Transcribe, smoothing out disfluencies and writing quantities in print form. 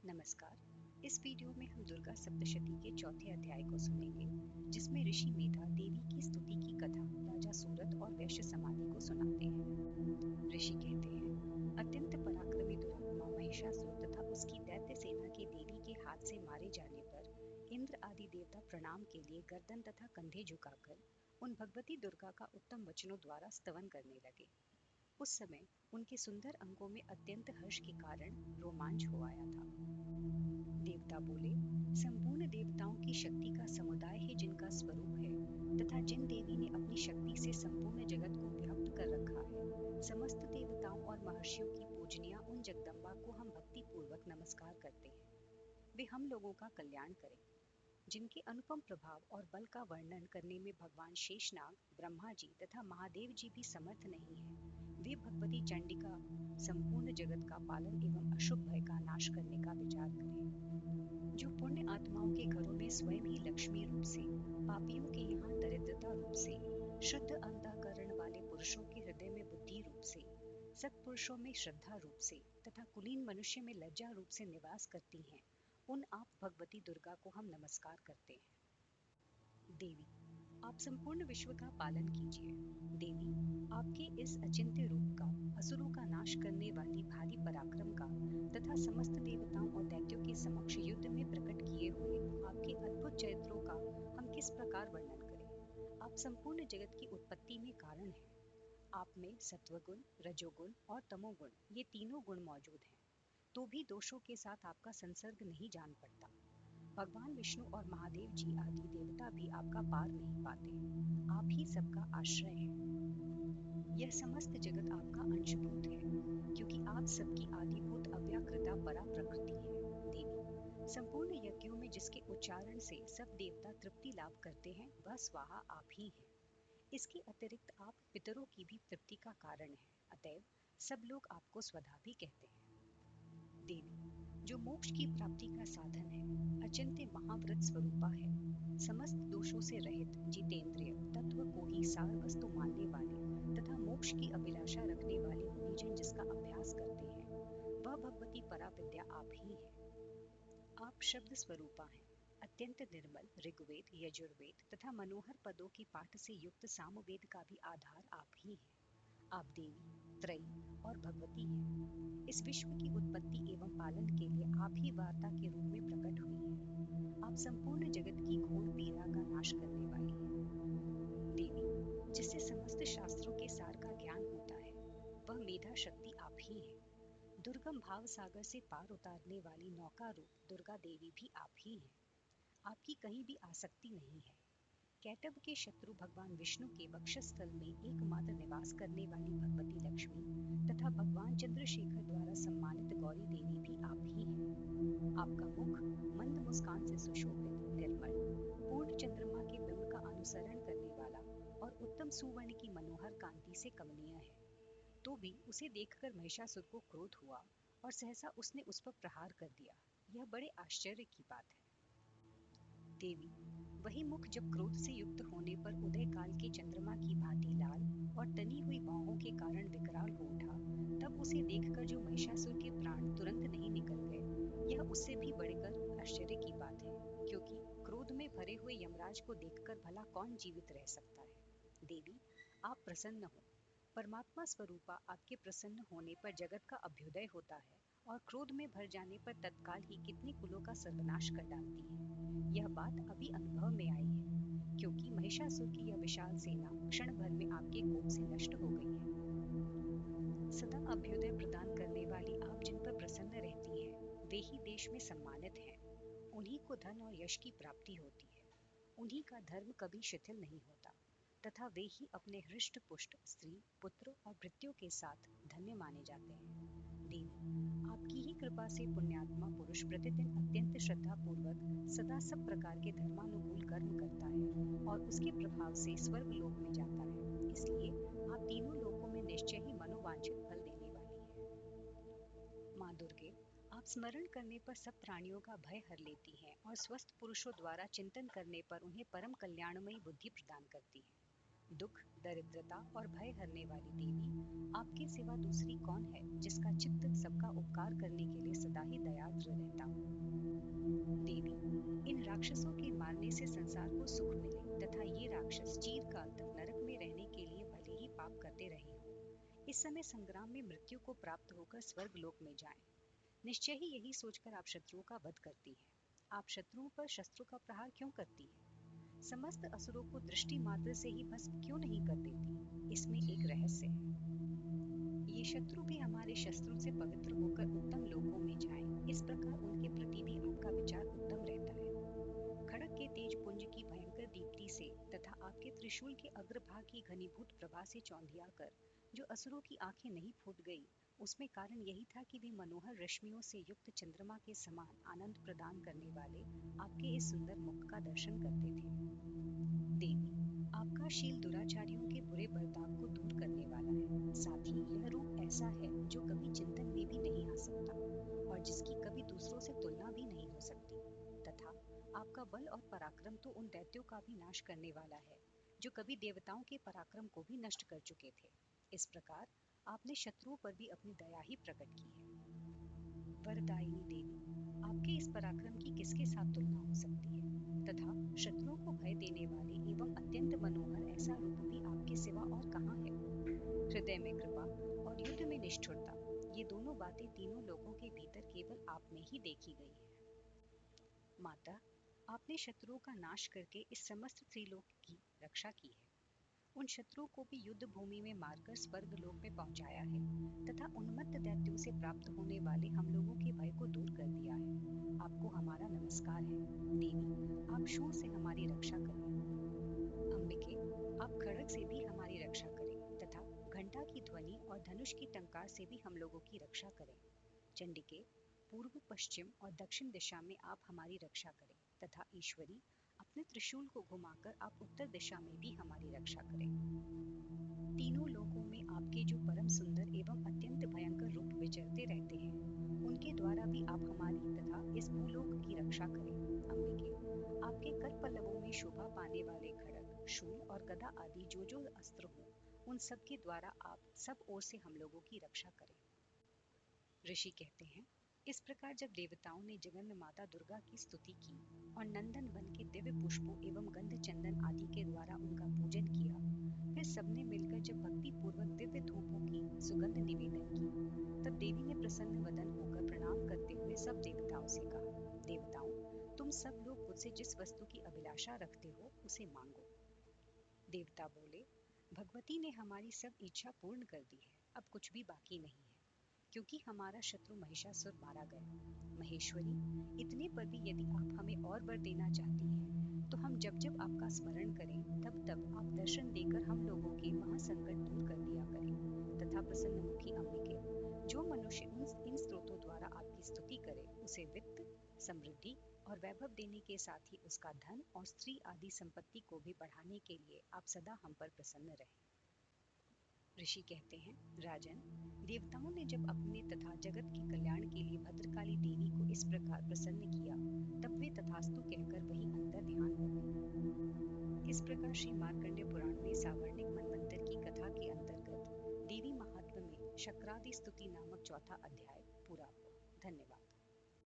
नमस्कार। इस वीडियो में हम दुर्गा सप्तशती के चौथे अध्याय को सुनेंगे, जिसमें ऋषि मेधा देवी की स्तुति की कथा राजा सूरत और वैश्य समाधि को सुनाते हैं। ऋषि कहते हैं, अत्यंत पराक्रमी दुरात्मा महिषासुर तथा उसकी दैत्य सेना के देवी के हाथ से मारे जाने पर इंद्र आदि देवता प्रणाम के लिए गर्दन तथा कंधे झुकाकर उन भगवती दुर्गा का उत्तम वचनों द्वारा स्तवन करने लगे। उस समय उनके सुंदर अंगों में अत्यंत हर्ष के कारण रोमांच हो आया था। देवता बोले, संपूर्ण देवताओं की शक्ति का समुदाय ही जिनका स्वरूप है तथा जिन देवी ने अपनी शक्ति से संपूर्ण जगत को व्याप्त कर रखा है, समस्त देवताओं और महर्षियों की पूजनिया उन जगदम्बा को हम भक्ति पूर्वक नमस्कार करते हैं। वे हम लोगों का कल्याण करें। जिनके अनुपम प्रभाव और बल का वर्णन करने में भगवान शेषनाग, ब्रह्मा जी तथा महादेव जी भी समर्थ नहीं है, वे भगवती चंडिका संपूर्ण जगत का पालन एवं अशुभ भय का नाश करने का विचार करें। जो पुण्य आत्माओं के घरों में स्वयं ही लक्ष्मी रूप से, पापियों के यहाँ दरिद्रता रूप से, शुद्ध अंतःकरण वाले पुरुषों के हृदय में बुद्धि रूप से, सत्पुरुषों में श्रद्धा रूप से तथा कुलीन मनुष्य में लज्जा रूप से निवास करती हैं, उन आप भगवती दुर्गा को हम नमस्कार करते हैं। देवी, आप संपूर्ण विश्व का पालन कीजिए। देवी, आपके इस अचिंत्य रूप का, असुरों का नाश करने वाली भारी पराक्रम का तथा समस्त देवताओं और दैत्यों के समक्ष युद्ध में प्रकट किए हुए आपके अद्भुत चरित्रों का हम किस प्रकार वर्णन करें। आप संपूर्ण जगत की उत्पत्ति में कारण हैं। आप में सत्वगुण, रजोगुण और तमोगुण, ये तीनों गुण मौजूद हैं, तो भी दोषों के साथ आपका संसर्ग नहीं जान पड़ता। भगवान विष्णु और महादेव जी आदि देवता भी आपका पार नहीं पाते। आप ही सबका आश्रय है। यह समस्त जगत आपका अंशभूत है, क्योंकि आप सबकी आदिभूत अव्याकृता परा प्रकृति है। देवी, संपूर्ण यज्ञों में जिसके उच्चारण से सब देवता तृप्ति लाभ करते हैं, वह स्वाहा आप ही हैं। इसके अतिरिक्त आप पितरों की भी तृप्ति का कारण है, अतएव सब लोग आपको स्वधा भी कहते हैं। देवी, जो मोक्ष की प्राप्ति का साधन है, अचिंत्य महाव्रत स्वरूपा है, समस्त दोषों से रहित जितेंद्रिय तत्व को ही सार वस्तु मानने वाले तथा मोक्ष की अभिलाषा रखने वाले मुनिजन जिसका अभ्यास करते हैं, वह भगवती पराविद्या आप ही है। आप शब्द स्वरूपा हैं। अत्यंत निर्मल ऋग्वेद, यजुर्वेद तथा मनोहर पदों की पाठ से युक्त सामवेद का भी आधार आप ही हैं। आप देवी, त्रयी और भगवती हैं। इस विश्व की उत्पत्ति एवं पालन के लिए आप ही वार्ता के रूप में प्रकट हुई हैं। आप संपूर्ण जगत की घोर पीड़ा का नाश करने वाली हैं। देवी, जिससे समस्त शास्त्रों के सार का ज्ञान होता है, वह मेधा शक्ति आप ही हैं। दुर्गम भाव सागर से पार उतारने वाली नौका रूप दुर्गा देवी भी आप ही हैं। आपकी कहीं भी आसक्ति नहीं है। कैटभ के शत्रु भगवान विष्णु के वक्षस्थल में एकमात्र निवास करने वाली भगवती लक्ष्मी तथा भगवान चंद्रशेखर द्वारा सम्मानित गौरी देवी भी आप ही हैं। आपका मुख मंद मुस्कान से सुशोभित, निर्मल, पूर्ण चंद्रमा के बिंब का अनुसरण करने वाला और उत्तम सुवर्ण की मनोहर कांति से कमनीय है। तो भी उसे देखकर महिषासुर को क्रोध हुआ और सहसा उसने उस पर प्रहार कर दिया। यह बड़े आश्चर्य की बात है। देवी, वही मुख जब क्रोध से युक्त होने पर उदय काल के चंद्रमा की भांति लाल और तनी हुई भौहों के कारण विकराल हो उठा, तब उसे देखकर जो महिषासुर के प्राण तुरंत नहीं निकल गए, यह उससे भी बढ़कर आश्चर्य की बात है, क्योंकि क्रोध में भरे हुए यमराज को देखकर भला कौन जीवित रह सकता है। देवी, आप प्रसन्न हो। परमात्मा स्वरूपा आपके प्रसन्न होने पर जगत का अभ्युदय होता है और क्रोध में भर जाने पर तत्काल ही कितने कुलों का सर्वनाश कर डालती है। यह बात अभी अनुभव में आई है, क्योंकि महिषासुर की यह विशाल सेना क्षण भर में आपके कोप से नष्ट हो गई है। सदा अभ्युदय प्रदान करने वाली आप जिन पर प्रसन्न रहती हैं, वे ही देश में सम्मानित हैं। उन्हीं को धन और यश की प्राप्ति होती है। उन्हीं का धर्म कभी शिथिल नहीं होता तथा वे ही अपने हृष्ट पुष्ट स्त्री, पुत्र और भृत्यों के साथ धन्य माने जाते हैं। देवी, आपकी ही कृपा से पुण्यात्मा पुरुष प्रतिदिन अत्यंत श्रद्धा पूर्वक सदा सब प्रकार के धर्मानुकूल कर्म करता है और उसके प्रभाव से स्वर्ग लोक में जाता है। इसलिए आप तीनों लोकों में निश्चय ही मनोवांछित फल देने वाली है। माँ दुर्गे, आप स्मरण करने पर सब प्राणियों का भय हर लेती हैं और स्वस्थ पुरुषों द्वारा चिंतन करने पर उन्हें परम कल्याणमयी बुद्धि प्रदान करती हैं। दुख, दरिद्रता और भय हरने वाली देवी, आपके सिवा दूसरी कौन है जिसका चित्त सबका उपकार करने के लिए सदा ही दयाद्र रहता हो। राक्षसों के मारने से संसार को सुख मिले तथा ये राक्षस चिरकाल तक नरक में रहने के लिए भले ही पाप करते रहे हों, इस समय संग्राम में मृत्यु को प्राप्त होकर स्वर्ग लोक में जाएं। निश्चय ही यही सोचकर आप शत्रुओं का वध करती है। आप शत्रुओं पर शस्त्रों का प्रहार क्यों करती है? समस्त असुरों को दृष्टि मात्र से ही भस्म क्यों नहीं कर देती? इसमें एक रहस्य है। ये शत्रु भी हमारे शस्त्रों से पवित्र होकर उत्तम लोकों में जाएं, इस प्रकार उनके प्रति भी आपका विचार उत्तम रहता है। खड़ग के तेज पुंज की भयंकर दीप्ति से तथा आपके त्रिशूल के अग्रभाग की घनीभूत प्रभा से चौंधिया कर जो असुरों की आंखें नहीं फूट गई, उसमें कारण यही था कि वे मनोहर रश्मियों से युक्त चंद्रमा के समान आनंद प्रदान करने वाले आपके इस सुंदर मुख का दर्शन करते थे। देवी, आपका शील दुराचारियों के बुरे बर्ताव को दूर करने वाला है। साथ ही यह रूप ऐसा है जो कभी चिंतन में भी नहीं आ सकता और जिसकी कभी दूसरों से तुलना भी नहीं हो सकती, तथा आपका बल और पराक्रम तो उन दैत्यों का भी नाश करने वाला है जो कभी देवताओं के पराक्रम को भी नष्ट कर चुके थे। इस प्रकार आपने शत्रुओं पर भी अपनी दया ही प्रकट की है। वरदायिनी देवी, आपके इस पराक्रम की किसके साथ तुलना हो सकती है? तथा शत्रुओं को भय देने वाले एवं अत्यंत मनोहर ऐसा रूप भी आपके सिवा और कहाँ है? हृदय में कृपा और युद्ध में निष्ठुरता, ये दोनों बातें तीनों लोगों के भीतर केवल आप में ही देखी गई है। माता, आपने शत्रुओं का नाश करके इस समस्त त्रिलोक की रक्षा की है। उन शत्रुओं को भी युद्ध भूमि में मारकर स्वर्ग लोक में पहुंचाया है तथा उन्मत्त दैत्यों से प्राप्त होने वाले हम लोगों के भय को दूर कर दिया है। आपको हमारा नमस्कार है। देवी, आप शूल से हमारी रक्षा करें। अंबिके, आप खड़ग से भी हमारी रक्षा करें तथा घंटा की ध्वनि और धनुष की टंकार से भी हम लोगों की रक्षा करें। चंडिके, पूर्व, पश्चिम और दक्षिण दिशा में आप हमारी रक्षा करें तथा ईश्वरी, अपने त्रिशूल को घुमाकर आप उत्तर दिशा में भी हमारी रक्षा करें। तीनों लोकों में आपके जो परम सुंदर एवं अत्यंत भयंकर रूप विचरते रहते हैं, उनके द्वारा भी आप हमारी तथा इस भूलोक की रक्षा करें। अंबिके, आपके कर पल्लवों में शोभा पाने वाले खड़ग, शूल और गदा आदि जो जो अस्त्र हों, उन सब के द्वारा आप सब ओर से हम लोगों की रक्षा करें। ऋषि कहते हैं, इस प्रकार जब देवताओं ने जगन्य माता दुर्गा की स्तुति की और नंदन वन के दिव्य पुष्पों एवं गंध चंदन आदि के द्वारा उनका पूजन किया, फिर सबने मिलकर जब भक्ति पूर्वक दिव्य धूपों की सुगंध निवेदन की, तब देवी ने प्रसन्न वदन होकर प्रणाम करते हुए सब देवताओं से कहा, देवताओं, तुम सब लोग मुझसे जिस वस्तु की अभिलाषा रखते हो उसे मांगो। देवता बोले, भगवती ने हमारी सब इच्छा पूर्ण कर दी है, अब कुछ भी बाकी नहीं है, क्योंकि हमारा शत्रु महिषासुर मारा गया। महेश्वरी, इतने पर भी यदि आप हमें और वर देना चाहती हैं, तो हम जब जब आपका स्मरण करें तब तब आप दर्शन देकर हम लोगों के महासंकट दूर कर दिया करें। तथा प्रसन्न मुखी अंबिके, जो मनुष्य इन स्रोतों द्वारा आपकी स्तुति करे, उसे वित्त, समृद्धि और वैभव देने के साथ ही उसका धन और स्त्री आदि संपत्ति को भी बढ़ाने के लिए आप सदा हम पर प्रसन्न रहें। ऋषि कहते हैं, राजन, देवताओं ने जब अपने तथा जगत के कल्याण के लिए भद्रकाली देवी को इस प्रकार प्रसन्न किया, तब वे तथास्तु कहकर वही अंतर ध्यान हो गई। इस प्रकार श्री मार्कंडेय पुराण में सावर्णिक मनवंतर की कथा के अंतर्गत देवी महात्म्य में शक्रादि स्तुति नामक चौथा अध्याय